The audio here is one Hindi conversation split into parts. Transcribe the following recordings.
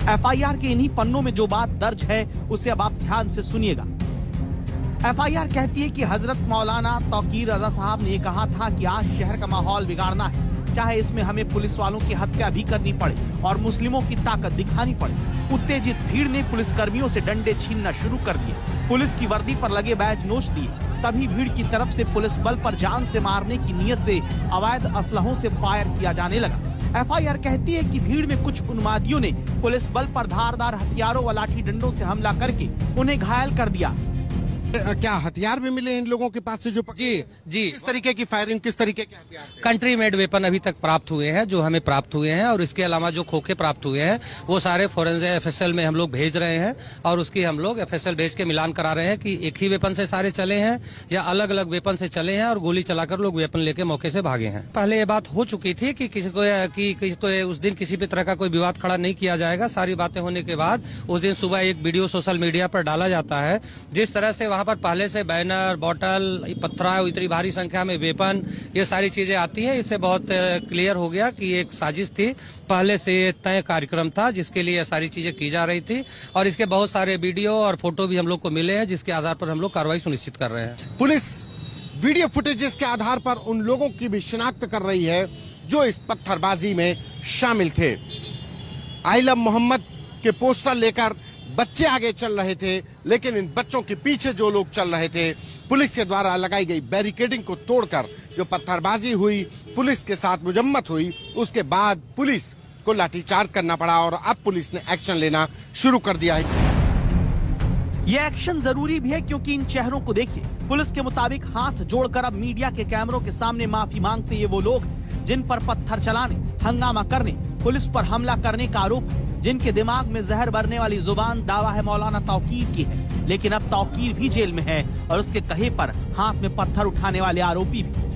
एफआईआर के इन्हीं पन्नों में जो बात दर्ज है उसे अब आप ध्यान से सुनिएगा। एफआईआर कहती है कि हजरत मौलाना तौकीर रजा साहब ने कहा था कि आज शहर का माहौल बिगाड़ना है, चाहे इसमें हमें पुलिस वालों की हत्या भी करनी पड़े और मुस्लिमों की ताकत दिखानी पड़े। उत्तेजित भीड़ ने पुलिसकर्मियों से डंडे छीनना शुरू कर दिए, पुलिस की वर्दी पर लगे बैज नोच दिए। तभी भीड़ की तरफ से पुलिस बल पर जान से मारने की नीयत से अवैध असलहों से फायर किया जाने लगा। एफआईआर कहती है कि भीड़ में कुछ उन्मादियों ने पुलिस बल पर धारदार हथियारों व लाठी डंडों से हमला करके उन्हें घायल कर दिया। क्या हथियार भी मिले इन लोगों के पास से जो जी। किस तरीके की फायरिंग, किस तरीके के हथियार? कंट्री मेड वेपन अभी तक प्राप्त हुए हैं, जो हमें प्राप्त हुए हैं, और इसके अलावा जो खोखे प्राप्त हुए हैं वो सारे फोरेंसिक एफएसएल में हम लोग भेज रहे हैं और उसकी हम लोग एफएसएल भेज के मिलान करा रहे हैं कि एक ही वेपन से सारे चले हैं या अलग अलग वेपन से चले हैं और गोली चलाकर लोग वेपन लेके मौके से भागे हैं। पहले ये बात हो चुकी थी कि किसी को उस दिन किसी भी तरह का कोई विवाद खड़ा नहीं किया जाएगा। सारी बातें होने के बाद उस दिन सुबह एक वीडियो सोशल मीडिया पर डाला जाता है, जिस तरह से वहाँ पर पहले से बैनर, बॉटल, पत्थर, इतनी भारी संख्या में वेपन, ये सारी चीजें आती हैं। इससे बहुत क्लियर हो गया कि एक साजिश थी, पहले से तय कार्यक्रम था जिसके लिए ये सारी चीजें की जा रही थी और इसके बहुत सारे वीडियो और फोटो भी हम लोग को मिले हैं, जिसके आधार पर हम लोग कार्रवाई सुनिश्चित कर रहे हैं। पुलिस वीडियो फुटेजेस के आधार पर उन लोगों की भी शिनाख्त कर रही है जो इस पत्थरबाजी में शामिल थे। आई लव मोहम्मद के पोस्टर लेकर बच्चे आगे चल रहे थे, लेकिन इन बच्चों के पीछे जो लोग चल रहे थे, पुलिस के द्वारा लगाई गई बैरिकेडिंग को तोड़कर जो पत्थरबाजी हुई, पुलिस के साथ मुजम्मत हुई, उसके बाद पुलिस को लाठीचार्ज करना पड़ा और अब पुलिस ने एक्शन लेना शुरू कर दिया है। ये एक्शन जरूरी भी है क्योंकि इन चेहरों को देखिए। पुलिस के मुताबिक हाथ जोड़कर अब मीडिया के कैमरों के सामने माफी मांगते ये वो लोग जिन पर पत्थर चलाने, हंगामा करने, पुलिस पर हमला करने का आरोप है, जिनके दिमाग में जहर भरने वाली जुबान दावा है मौलाना तौकीर की है। लेकिन अब तौकीर भी जेल में है और उसके कहे पर हाथ में पत्थर उठाने वाले आरोपी भी।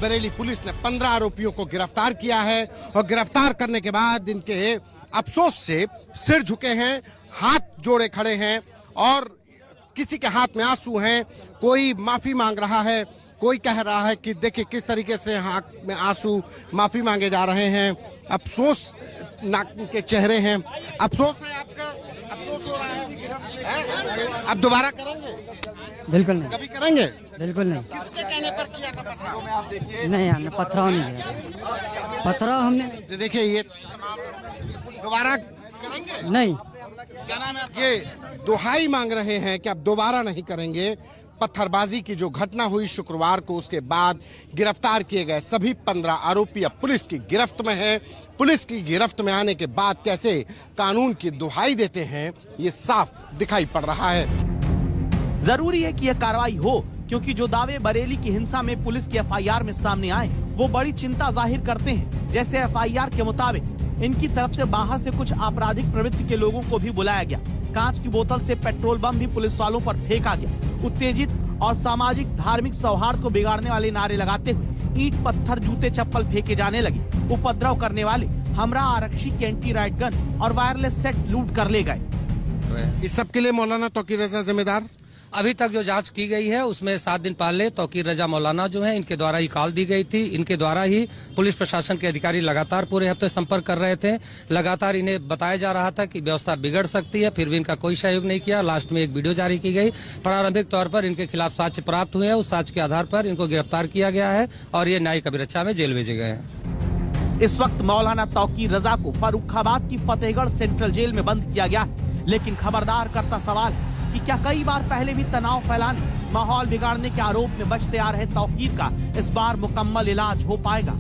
बरेली पुलिस ने 15 आरोपियों को गिरफ्तार किया है और गिरफ्तार करने के बाद इनके अफसोस से सिर झुके हैं, हाथ जोड़े खड़े हैं और किसी के हाथ में आंसू हैं, कोई माफी मांग रहा है, कोई कह रहा है कि देखिए किस तरीके से हाथ में आंसू, माफी मांगे जा रहे हैं। अफसोस नाक के चेहरे हैं। अफसोस है आपका? अफसोस हो रहा है? अब दोबारा करेंगे? बिल्कुल नहीं। कभी करेंगे? बिल्कुल नहीं। किसके कहने पर किया था पथराव में? आप देखिए। नहीं, हमने पथराव नहीं किया। पथराव हमने तो देखिए ये दोबारा करेंगे? नहीं। क्या नाम है? ये दुहाई मांग रहे हैं कि अब दोबारा नहीं करेंगे। पत्थरबाजी की जो घटना हुई शुक्रवार को, उसके बाद गिरफ्तार किए गए सभी 15 आरोपी अब पुलिस की गिरफ्त में हैं। पुलिस की गिरफ्त में आने के बाद कैसे कानून की दुहाई देते हैं, ये साफ दिखाई पड़ रहा है। जरूरी है कि यह कार्रवाई हो क्योंकि जो दावे बरेली की हिंसा में पुलिस की एफआईआर में सामने आए वो बड़ी चिंता जाहिर करते हैं। जैसे एफआईआर के मुताबिक इनकी तरफ से बाहर से कुछ आपराधिक प्रवृत्ति के लोगों को भी बुलाया गया, कांच की बोतल से पेट्रोल बम भी पुलिस वालों पर फेंका गया, उत्तेजित और सामाजिक धार्मिक सौहार्द को बिगाड़ने वाले नारे लगाते हुए ईंट, पत्थर, जूते, चप्पल फेंके जाने लगे, उपद्रव करने वाले हमरा आरक्षी के एंटी राइट गन और वायरलेस सेट लूट कर ले गए। इस सब के लिए मौलाना तौकीर रजा जिम्मेदार? अभी तक जो जांच की गई है उसमें 7 दिन पहले तौकीर रजा मौलाना जो है, इनके द्वारा ही कॉल दी गई थी। इनके द्वारा ही पुलिस प्रशासन के अधिकारी लगातार पूरे हफ्ते संपर्क कर रहे थे। लगातार इन्हें बताया जा रहा था कि व्यवस्था बिगड़ सकती है, फिर भी इनका कोई सहयोग नहीं किया। लास्ट में एक वीडियो जारी की गई। प्रारंभिक तौर पर इनके खिलाफ साक्ष्य प्राप्त हुए हैं, उस साक्ष्य के आधार पर इनको गिरफ्तार किया गया है और ये न्यायिक अभिरक्षा में जेल भेजे गए हैं। इस वक्त मौलाना तौकीर रजा को फर्रुखाबाद की फतेहगढ़ सेंट्रल जेल में बंद किया गया है। लेकिन खबरदार करता सवाल है कि क्या कई बार पहले भी तनाव फैलाने, माहौल बिगाड़ने के आरोप में बचते आ रहे तौकीर का इस बार मुकम्मल इलाज हो पाएगा?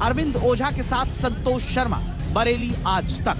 अरविंद ओझा के साथ संतोष शर्मा, बरेली आज तक।